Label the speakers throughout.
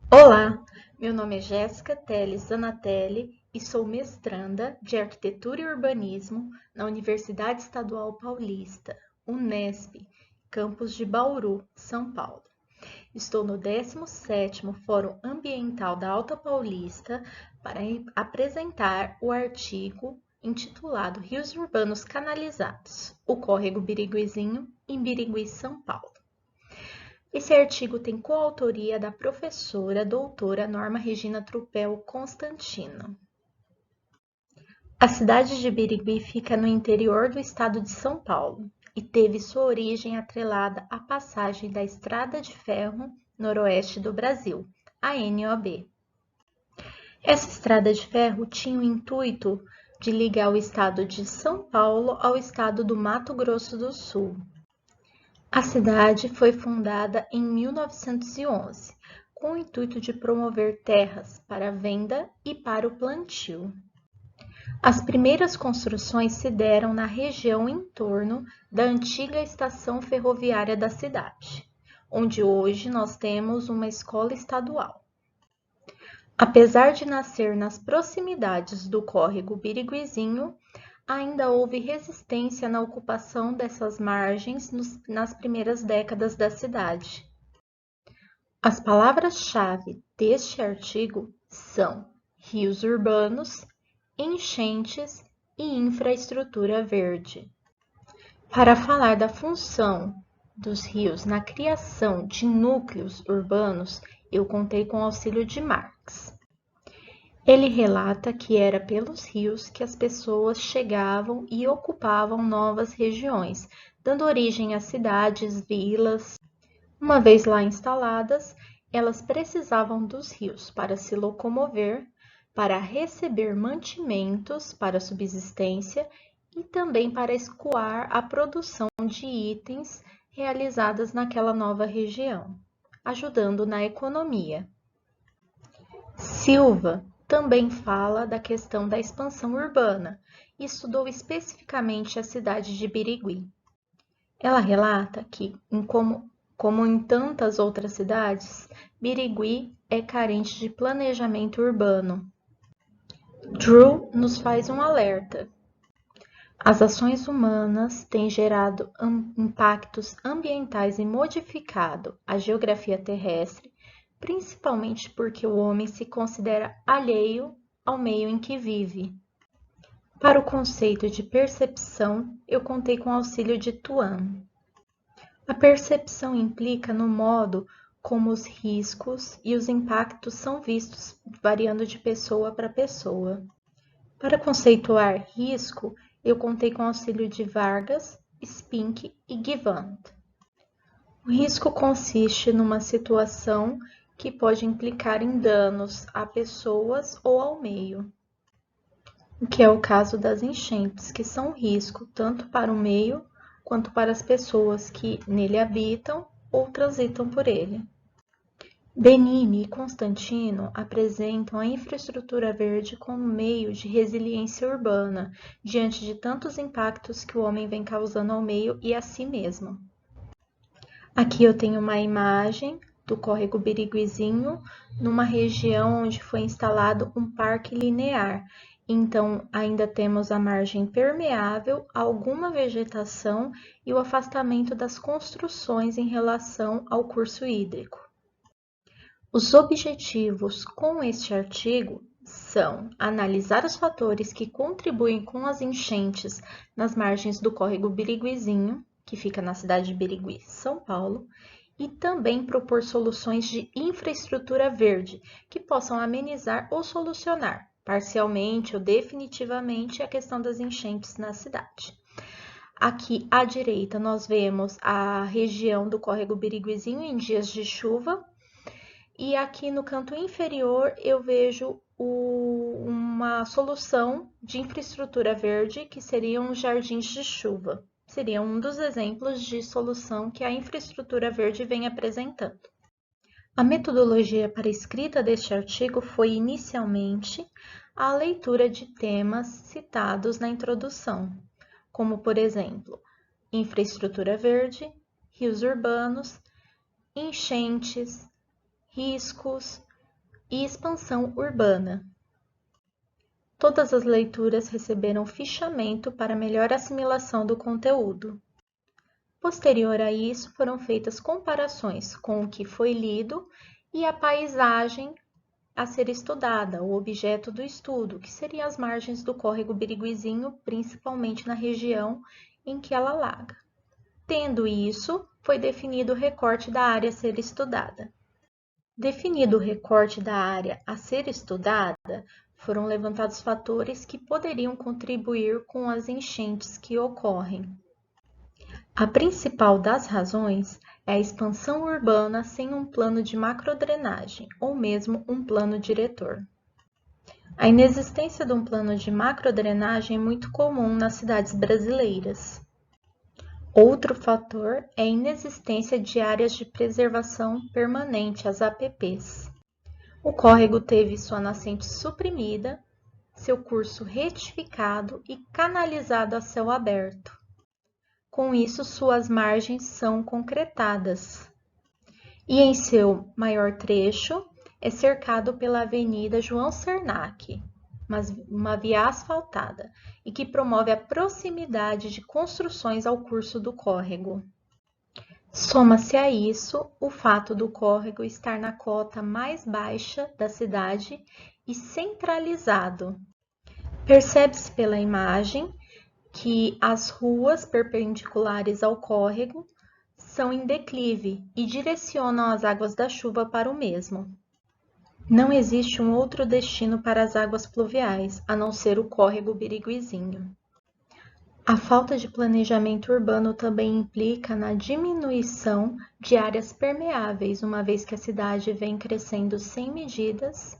Speaker 1: Olá, meu nome é Jéssica Teles Zanatelli e sou mestranda de Arquitetura e Urbanismo na Universidade Estadual Paulista, Unesp, campus de Bauru, São Paulo. Estou no 17º Fórum Ambiental da Alta Paulista para apresentar o artigo intitulado Rios Urbanos Canalizados, o Córrego Biriguizinho, em Birigui, São Paulo. Esse artigo tem coautoria da professora doutora Norma Regina Trupel Constantino. A cidade de Birigui fica no interior do estado de São Paulo e teve sua origem atrelada à passagem da Estrada de Ferro Noroeste do Brasil, a NOB. Essa estrada de ferro tinha o intuito de ligar o estado de São Paulo ao estado do Mato Grosso do Sul. A cidade foi fundada em 1911, com o intuito de promover terras para venda e para o plantio. As primeiras construções se deram na região em torno da antiga estação ferroviária da cidade, onde hoje nós temos uma escola estadual. Apesar de nascer nas proximidades do córrego Biriguizinho, ainda houve resistência na ocupação dessas margens nas primeiras décadas da cidade. As palavras-chave deste artigo são rios urbanos, enchentes e infraestrutura verde. Para falar da função dos rios na criação de núcleos urbanos, eu contei com o auxílio de Marx. Ele relata que era pelos rios que as pessoas chegavam e ocupavam novas regiões, dando origem a cidades, vilas. Uma vez lá instaladas, elas precisavam dos rios para se locomover, para receber mantimentos para subsistência e também para escoar a produção de itens realizadas naquela nova região, ajudando na economia. Silva também fala da questão da expansão urbana e estudou especificamente a cidade de Birigui. Ela relata que, como em tantas outras cidades, Birigui é carente de planejamento urbano. Drew nos faz um alerta. As ações humanas têm gerado impactos ambientais e modificado a geografia terrestre, principalmente porque o homem se considera alheio ao meio em que vive. Para o conceito de percepção, eu contei com o auxílio de Tuan. A percepção implica no modo como os riscos e os impactos são vistos, variando de pessoa para pessoa. Para conceituar risco, eu contei com o auxílio de Vargas, Spink e Givant. O risco consiste numa situação que pode implicar em danos a pessoas ou ao meio, o que é o caso das enchentes, que são um risco tanto para o meio quanto para as pessoas que nele habitam ou transitam por ele. Benini e Constantino apresentam a infraestrutura verde como meio de resiliência urbana diante de tantos impactos que o homem vem causando ao meio e a si mesmo. Aqui eu tenho uma imagem do córrego Biriguizinho, numa região onde foi instalado um parque linear. Então, ainda temos a margem permeável, alguma vegetação e o afastamento das construções em relação ao curso hídrico. Os objetivos com este artigo são analisar os fatores que contribuem com as enchentes nas margens do córrego Biriguizinho, que fica na cidade de Birigui, São Paulo, e também propor soluções de infraestrutura verde que possam amenizar ou solucionar, parcialmente ou definitivamente, a questão das enchentes na cidade. Aqui à direita nós vemos a região do córrego Biriguizinho em dias de chuva, e aqui no canto inferior eu vejo uma solução de infraestrutura verde, que seriam os jardins de chuva. Seria um dos exemplos de solução que a infraestrutura verde vem apresentando. A metodologia para a escrita deste artigo foi inicialmente a leitura de temas citados na introdução, como, por exemplo, infraestrutura verde, rios urbanos, enchentes, riscos, e expansão urbana. Todas as leituras receberam fichamento para melhor assimilação do conteúdo. Posterior a isso, foram feitas comparações com o que foi lido e a paisagem a ser estudada, o objeto do estudo, que seriam as margens do córrego Biriguizinho, principalmente na região em que ela laga. Tendo isso, foi definido o recorte da área a ser estudada. Definido o recorte da área a ser estudada, foram levantados fatores que poderiam contribuir com as enchentes que ocorrem. A principal das razões é a expansão urbana sem um plano de macrodrenagem, ou mesmo um plano diretor. A inexistência de um plano de macrodrenagem é muito comum nas cidades brasileiras. Outro fator é a inexistência de áreas de preservação permanente, as APPs. O córrego teve sua nascente suprimida, seu curso retificado e canalizado a céu aberto. Com isso, suas margens são concretadas. E em seu maior trecho, é cercado pela Avenida João Cernac, uma via asfaltada, e que promove a proximidade de construções ao curso do córrego. Soma-se a isso o fato do córrego estar na cota mais baixa da cidade e centralizado. Percebe-se pela imagem que as ruas perpendiculares ao córrego são em declive e direcionam as águas da chuva para o mesmo. Não existe um outro destino para as águas pluviais, a não ser o córrego Biriguizinho. A falta de planejamento urbano também implica na diminuição de áreas permeáveis, uma vez que a cidade vem crescendo sem medidas.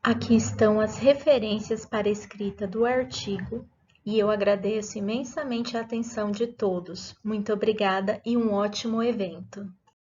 Speaker 1: Aqui estão as referências para a escrita do artigo e eu agradeço imensamente a atenção de todos. Muito obrigada e um ótimo evento!